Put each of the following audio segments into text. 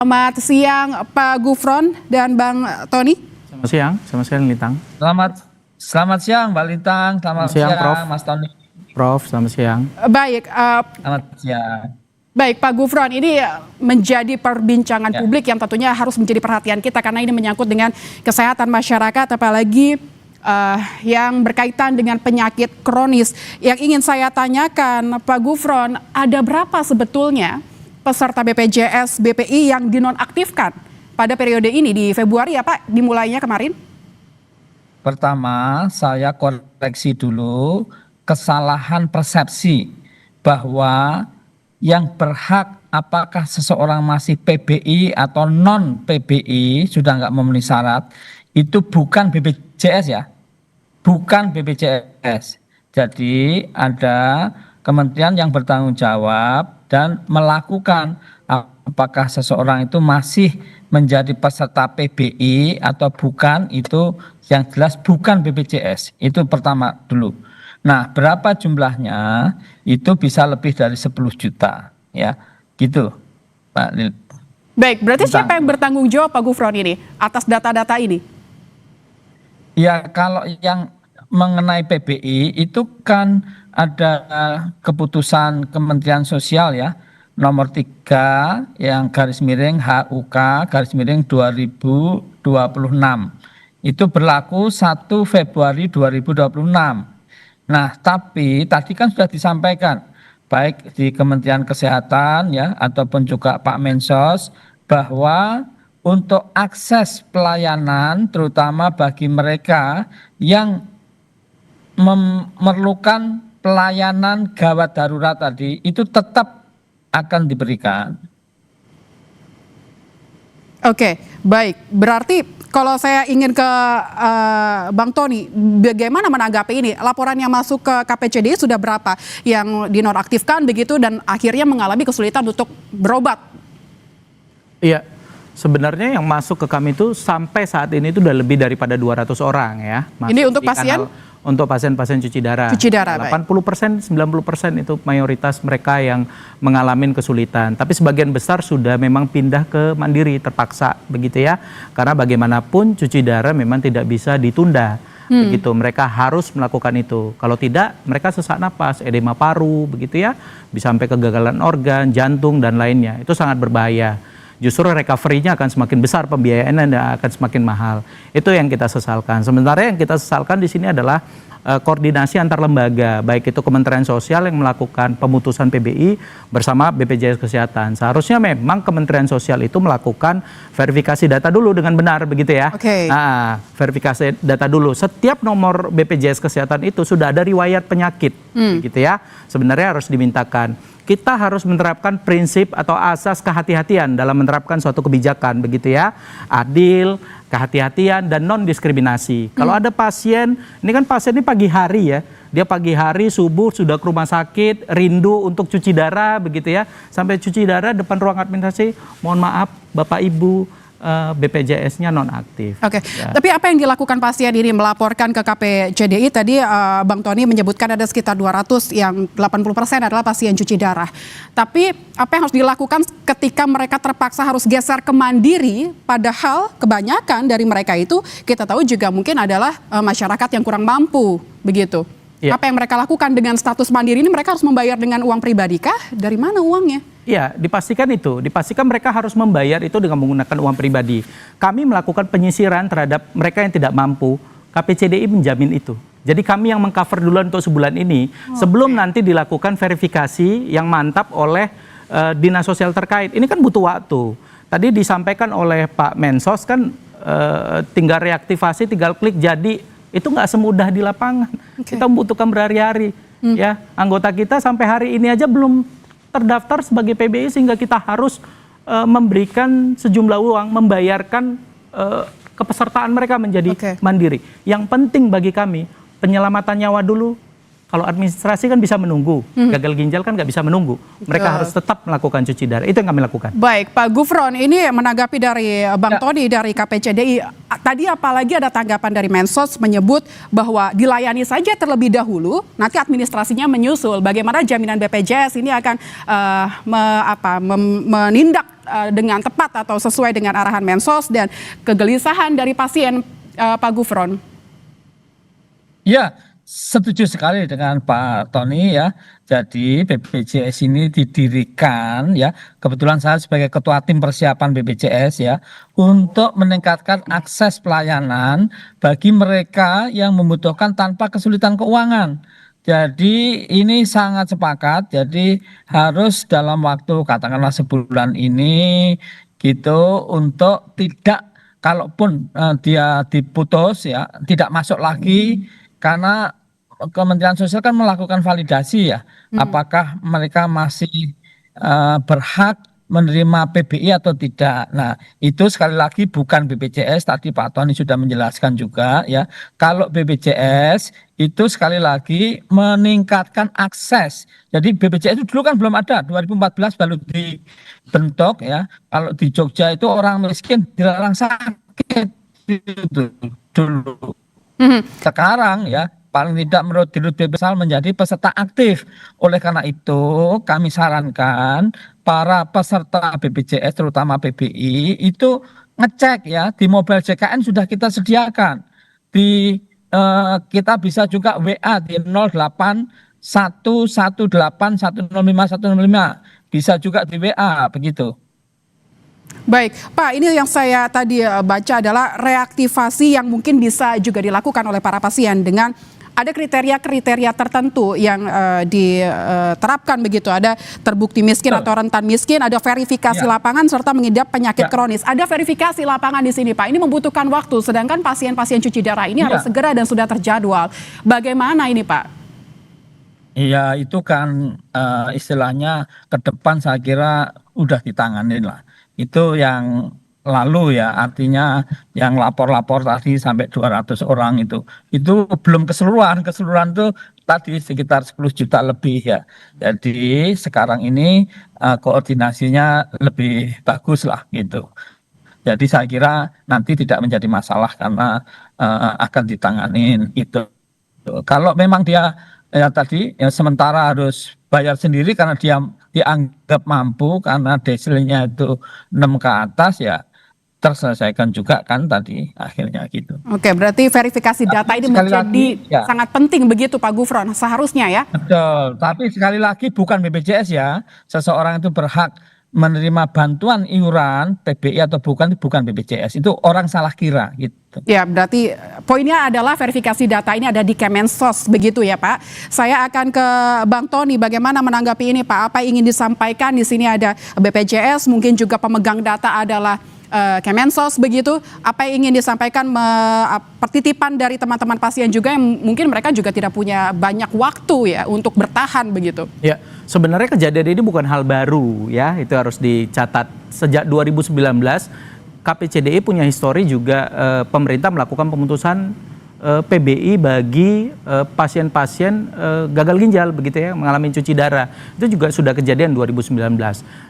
Selamat siang Pak Gufron dan Bang Tony. Selamat siang Lintang. Selamat siang Mbak Lintang, selamat siang Prof. Mas Tony. Prof, selamat siang. Baik, Selamat siang. baik Pak Gufron, ini menjadi perbincangan publik yang tentunya harus menjadi perhatian kita karena ini menyangkut dengan kesehatan masyarakat, apalagi yang berkaitan dengan penyakit kronis. Yang ingin saya tanyakan Pak Gufron, ada berapa sebetulnya peserta BPJS BPI yang dinonaktifkan pada periode ini di Februari ya Pak, dimulainya kemarin? Pertama, saya koreksi dulu kesalahan persepsi bahwa yang berhak apakah seseorang masih PBI atau non PBI sudah nggak memenuhi syarat itu bukan BPJS ya, bukan BPJS. Jadi ada kementerian yang bertanggung jawab dan melakukan apakah seseorang itu masih menjadi peserta PBI atau bukan, itu yang jelas bukan BPJS. Itu pertama dulu. Nah, berapa jumlahnya? Itu bisa lebih dari 10 juta ya. Gitu, Pak Lil. Baik, berarti siapa yang bertanggung jawab Pak Gufron ini atas data-data ini? Ya, kalau yang mengenai PBI itu kan ada keputusan Kementerian Sosial ya, nomor 3 yang garis miring HUK garis miring 2026. Itu berlaku 1 Februari 2026. Nah, tapi tadi kan sudah disampaikan baik di Kementerian Kesehatan ya ataupun juga Pak Mensos bahwa untuk akses pelayanan terutama bagi mereka yang memerlukan pelayanan gawat darurat tadi itu tetap akan diberikan. Oke, baik. Berarti kalau saya ingin ke Bang Tony, bagaimana menanggapi ini? Laporan yang masuk ke KPCDI sudah berapa yang dinonaktifkan begitu dan akhirnya mengalami kesulitan untuk berobat? Iya, sebenarnya yang masuk ke kami itu sampai saat ini itu udah lebih daripada 200 orang ya. Ini untuk pasien? Untuk pasien-pasien cuci darah. Cuci darah, 80%, 90% itu mayoritas mereka yang mengalami kesulitan. Tapi sebagian besar sudah memang pindah ke mandiri, terpaksa begitu ya. Karena bagaimanapun cuci darah memang tidak bisa ditunda. Begitu, mereka harus melakukan itu. Kalau tidak, mereka sesak napas, edema paru, begitu ya. Bisa sampai kegagalan organ, jantung, dan lainnya. Itu sangat berbahaya. Justru recovery-nya akan semakin besar, pembiayaannya akan semakin mahal. Itu yang kita sesalkan. Sementara yang kita sesalkan di sini adalah koordinasi antar lembaga, baik itu Kementerian Sosial yang melakukan pemutusan PBI bersama BPJS Kesehatan. Seharusnya memang Kementerian Sosial itu melakukan verifikasi data dulu dengan benar, begitu ya. Nah, verifikasi data dulu. Setiap nomor BPJS Kesehatan itu sudah ada riwayat penyakit, gitu ya. Sebenarnya harus dimintakan. Kita harus menerapkan prinsip atau asas kehati-hatian dalam menerapkan suatu kebijakan, begitu ya. Adil, kehati-hatian, dan non-diskriminasi. Kalau ada pasien, ini kan pasien ini pagi hari ya. Dia pagi hari, subuh, sudah ke rumah sakit, rindu untuk cuci darah, begitu ya. Sampai cuci darah depan ruang administrasi, mohon maaf Bapak Ibu, BPJS-nya nonaktif. Oke, ya. Tapi apa yang dilakukan pasien ini melaporkan ke KPCDI tadi Bang Tony menyebutkan ada sekitar 200 yang 80% adalah pasien cuci darah. Tapi apa yang harus dilakukan ketika mereka terpaksa harus geser ke mandiri padahal kebanyakan dari mereka itu kita tahu juga mungkin adalah masyarakat yang kurang mampu begitu. Ya. Apa yang mereka lakukan dengan status mandiri ini, mereka harus membayar dengan uang pribadi kah? Dari mana uangnya? Iya, dipastikan itu. Dipastikan mereka harus membayar itu dengan menggunakan uang pribadi. Kami melakukan penyisiran terhadap mereka yang tidak mampu. KPCDI menjamin itu. Jadi kami yang mengcover duluan untuk sebulan ini, sebelum nanti dilakukan verifikasi yang mantap oleh dinas sosial terkait. Ini kan butuh waktu. Tadi disampaikan oleh Pak Mensos kan tinggal reaktivasi, tinggal klik jadi. Itu nggak semudah di lapangan. Kita membutuhkan berhari-hari. Ya, anggota kita sampai hari ini aja belum terdaftar sebagai PBI sehingga kita harus memberikan sejumlah uang, membayarkan kepesertaan mereka menjadi mandiri. Yang penting bagi kami penyelamatan nyawa dulu. Kalau administrasi kan bisa menunggu, gagal ginjal kan nggak bisa menunggu. Mereka harus tetap melakukan cuci darah. Itu yang kami lakukan. Baik, Pak Gufron, ini menanggapi dari Bang Tony dari KPCDI. Tadi apalagi ada tanggapan dari Mensos menyebut bahwa dilayani saja terlebih dahulu, nanti administrasinya menyusul. Bagaimana jaminan BPJS ini akan menindak dengan tepat atau sesuai dengan arahan Mensos dan kegelisahan dari pasien, Pak Gufron? Ya, setuju sekali dengan Pak Tony ya. Jadi BPJS ini didirikan ya, kebetulan saya sebagai ketua tim persiapan BPJS ya, untuk meningkatkan akses pelayanan bagi mereka yang membutuhkan tanpa kesulitan keuangan. Jadi ini sangat sepakat, jadi harus dalam waktu katakanlah sebulan ini gitu untuk tidak, kalaupun dia diputus ya, tidak masuk lagi karena Kementerian Sosial kan melakukan validasi ya, apakah mereka masih berhak menerima PBI atau tidak. Nah, itu sekali lagi bukan BPJS, tadi Pak Tony sudah menjelaskan juga ya. Kalau BPJS itu sekali lagi meningkatkan akses. Jadi BPJS itu dulu kan belum ada, 2014 baru dibentuk ya. Kalau di Jogja itu orang miskin dilarang sakit itu dulu. Sekarang ya paling tidak menurut Dirut BPSal menjadi peserta aktif. Oleh karena itu kami sarankan para peserta BPJS terutama PBI itu ngecek ya, di mobile JKN sudah kita sediakan. Kita bisa juga WA di 08118105 bisa juga di WA begitu. Baik, Pak, ini yang saya tadi baca adalah reaktivasi yang mungkin bisa juga dilakukan oleh para pasien dengan ada kriteria-kriteria tertentu yang diterapkan begitu. Ada terbukti miskin atau rentan miskin, ada verifikasi lapangan serta mengidap penyakit kronis. Ada verifikasi lapangan di sini, Pak. Ini membutuhkan waktu, sedangkan pasien-pasien cuci darah ini harus segera dan sudah terjadwal. Bagaimana ini, Pak? Iya, itu kan istilahnya ke depan saya kira udah ditanganin lah. Itu yang lalu ya, artinya yang lapor-lapor tadi sampai 200 orang itu belum keseluruhan itu tadi sekitar 10 juta lebih ya. Jadi sekarang ini koordinasinya lebih bagus lah gitu. Jadi saya kira nanti tidak menjadi masalah karena akan ditanganin itu. Kalau memang dia ya tadi ya sementara harus bayar sendiri karena dia dianggap mampu karena desilnya itu 6 ke atas ya terselesaikan juga kan tadi akhirnya gitu. Oke, berarti verifikasi data ini menjadi sangat penting begitu Pak Gufron, seharusnya ya? Betul, tapi sekali lagi bukan BPJS ya, seseorang itu berhak menerima bantuan iuran PBI atau bukan BPJS, itu orang salah kira gitu. Ya, berarti poinnya adalah verifikasi data ini ada di Kemensos begitu ya Pak. Saya akan ke Bang Tony, bagaimana menanggapi ini Pak? Apa yang ingin disampaikan? Di sini ada BPJS, mungkin juga pemegang data adalah Kemensos begitu. Apa yang ingin disampaikan pertitipan dari teman-teman pasien juga yang mungkin mereka juga tidak punya banyak waktu ya untuk bertahan begitu. Ya, sebenarnya kejadian ini bukan hal baru ya, itu harus dicatat. Sejak 2019 KPCDI punya histori juga pemerintah melakukan pemutusan PBI bagi pasien-pasien gagal ginjal begitu ya, mengalami cuci darah. Itu juga sudah kejadian 2019.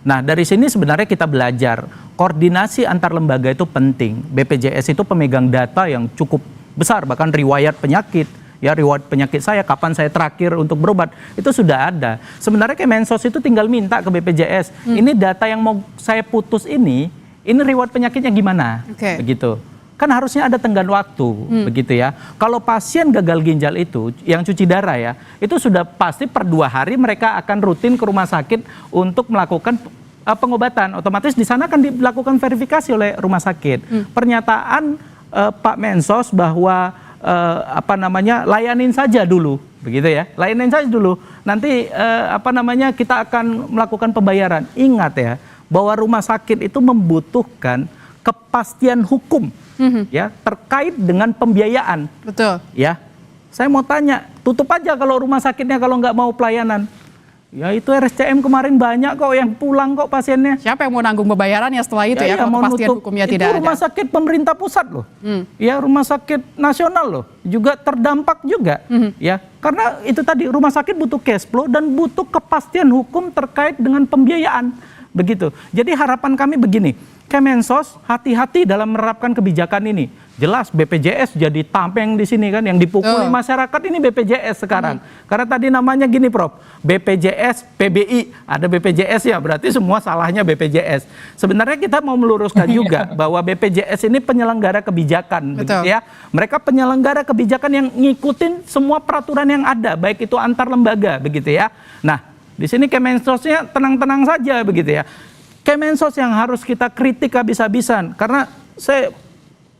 Nah, dari sini sebenarnya kita belajar koordinasi antar lembaga itu penting. BPJS itu pemegang data yang cukup besar, bahkan riwayat penyakit. Ya, riwayat penyakit saya, kapan saya terakhir untuk berobat, itu sudah ada. Sebenarnya Kemensos itu tinggal minta ke BPJS, ini data yang mau saya putus ini riwayat penyakitnya gimana? Begitu. Kan harusnya ada tenggat waktu, begitu ya. Kalau pasien gagal ginjal itu, yang cuci darah ya, itu sudah pasti per 2 hari mereka akan rutin ke rumah sakit untuk melakukan pengobatan. Otomatis di sana akan dilakukan verifikasi oleh rumah sakit. Pernyataan Pak Mensos bahwa layanin saja dulu, begitu ya. Layanin saja dulu. Nanti kita akan melakukan pembayaran. Ingat ya, bahwa rumah sakit itu membutuhkan kepastian hukum. Ya, terkait dengan pembiayaan. Betul. Ya, saya mau tanya, tutup aja kalau rumah sakitnya kalau nggak mau pelayanan. Ya itu RSCM kemarin banyak kok yang pulang kok pasiennya. Siapa yang mau nanggung pembayarannya setelah itu ya kalau kepastian hukumnya tidak ada? Itu rumah sakit pemerintah pusat loh. Ya, rumah sakit nasional loh, juga terdampak juga. Ya, karena itu tadi rumah sakit butuh cash flow dan butuh kepastian hukum terkait dengan pembiayaan. Begitu. Jadi harapan kami begini, Kemensos hati-hati dalam menerapkan kebijakan ini. jelas BPJS jadi tameng di sini kan, yang dipukuli masyarakat ini BPJS sekarang. Karena tadi namanya gini Prof, BPJS, PBI, ada BPJS ya, berarti semua salahnya BPJS. Sebenarnya kita mau meluruskan juga bahwa BPJS ini penyelenggara kebijakan, begitu ya. Mereka penyelenggara kebijakan yang ngikutin semua peraturan yang ada, baik itu antar lembaga, begitu ya. Nah, di sini Kemensosnya tenang-tenang saja, begitu ya. Kemensos yang harus kita kritik habis-habisan, karena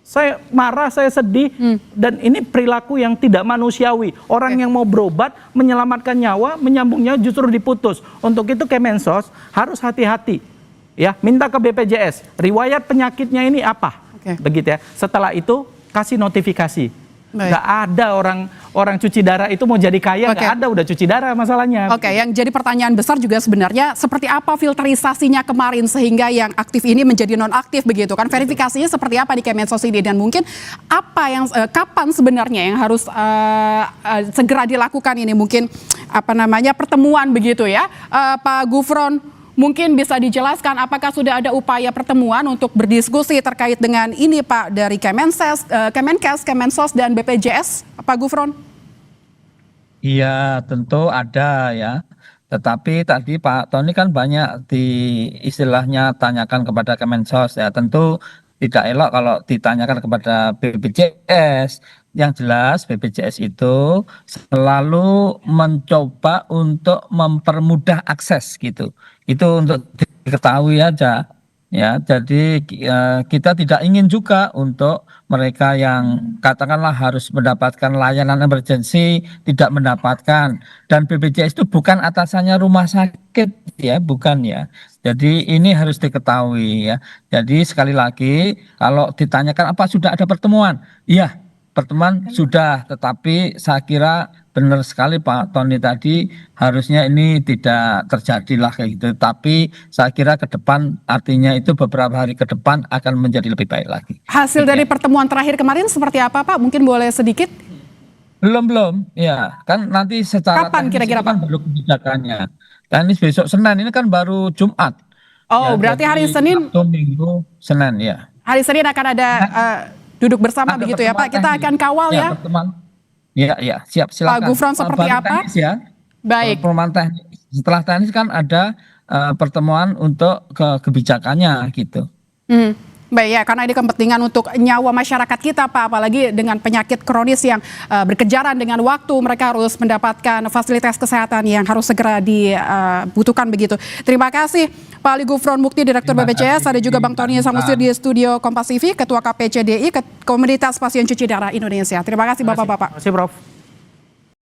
saya marah, saya sedih, dan ini perilaku yang tidak manusiawi. Orang yang mau berobat, menyelamatkan nyawa, menyambungnya justru diputus. Untuk itu Kemensos harus hati-hati, ya. Minta ke BPJS, riwayat penyakitnya ini apa, begitu ya. Setelah itu kasih notifikasi. Nggak ada orang cuci darah itu mau jadi kaya, nggak ada, udah cuci darah masalahnya. Oke, yang jadi pertanyaan besar juga sebenarnya seperti apa filterisasinya kemarin sehingga yang aktif ini menjadi nonaktif begitu kan? Verifikasinya seperti apa di Kemensos ini, dan mungkin apa yang kapan sebenarnya yang harus segera dilakukan ini, mungkin apa namanya pertemuan begitu ya, Pak Gufron. Mungkin bisa dijelaskan apakah sudah ada upaya pertemuan untuk berdiskusi terkait dengan ini Pak, dari Kemenkes, Kemensos, dan BPJS, Pak Gufron? Iya, tentu ada ya. Tetapi tadi Pak Tony kan banyak istilahnya tanyakan kepada Kemensos ya. Tentu tidak elok kalau ditanyakan kepada BPJS. Yang jelas BPJS itu selalu mencoba untuk mempermudah akses gitu. Itu untuk diketahui aja ya. Jadi kita tidak ingin juga untuk mereka yang katakanlah harus mendapatkan layanan emergency tidak mendapatkan, dan BPJS itu bukan atasannya rumah sakit ya, bukan ya. Jadi ini harus diketahui ya. Jadi sekali lagi kalau ditanyakan apa sudah ada pertemuan, iya pertemuan sudah, tetapi saya kira benar sekali Pak Tony tadi, harusnya ini tidak terjadilah kayak gitu. Tapi saya kira ke depan, artinya itu beberapa hari ke depan akan menjadi lebih baik lagi. Hasil dari pertemuan terakhir kemarin seperti apa Pak? Mungkin boleh sedikit? Belum, ya kan nanti secara kapan kira-kira Pak? Baru kebijakannya. Dan ini besok Senin, ini kan baru Jumat. Oh, ya, berarti hari Senin? Sabtu, Minggu, Senin ya. Hari Senin akan ada duduk bersama begitu ya Pak, kita akan kawal ya. Ya, siap, silakan. Pak Gufron seperti apa? Teknis ya. Baik. Pertemuan teknis. Setelah teknis kan ada pertemuan untuk kebijakannya gitu. Baik ya, karena ini kepentingan untuk nyawa masyarakat kita Pak, apalagi dengan penyakit kronis yang berkejaran dengan waktu, mereka harus mendapatkan fasilitas kesehatan yang harus segera dibutuhkan begitu. Terima kasih Pak Ali Gufron Mukti, Direktur BPJS, ada juga Bang Tony Samosir di studio Kompas TV, Ketua KPCDI, Komunitas Pasien Cuci Darah Indonesia. Terima kasih Bapak-Bapak. Terima kasih Prof.